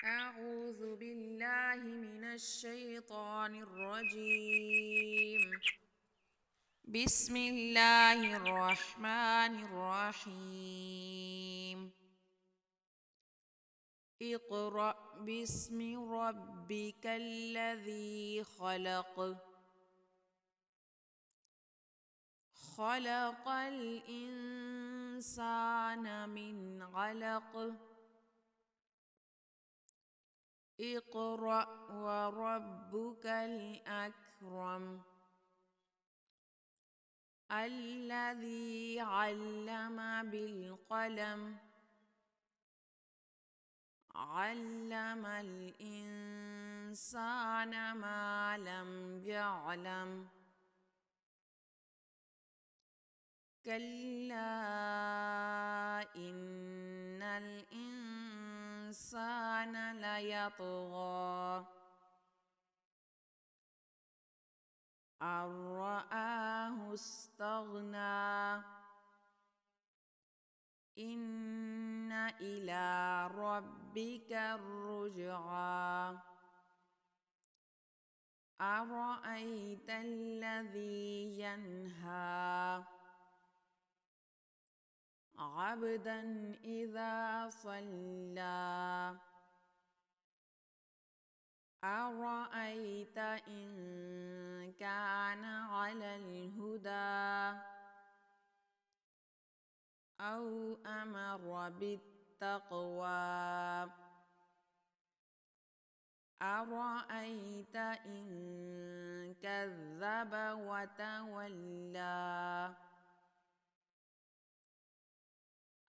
أعوذ بالله من الشيطان الرجيم. بسم الله الرحمن الرحيم. اقرأ باسم ربك الذي خلق. خلق الإنسان من علق. اقرأ وربك الأكرم. الذي علم بالقلم. علم الإنسان ما لم يعلم. كلا إن الإنسان ليطغى أن رآه استغنى. إن إلى ربك الرجعى. أرأيت الذي ينهى عبدا إذا صلى. أرأيت إن كان على الهدى أو أمر بالتقوى. أرأيت إن كذب وتولى.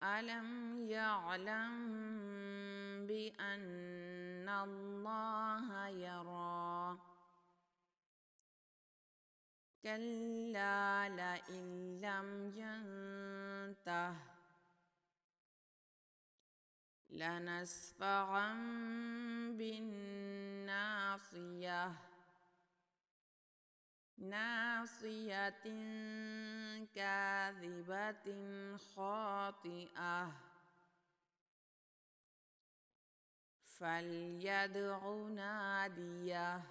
ألم يعلم بأن الله يرى. كلا لئن لم ينته لنسفعا بالناصية. ناصية كاذبة خاطئة. فليدع ناديه.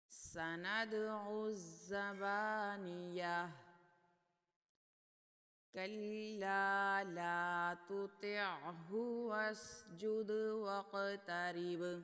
سندع الزبانية. كلا لا تطعه واسجد واقترب.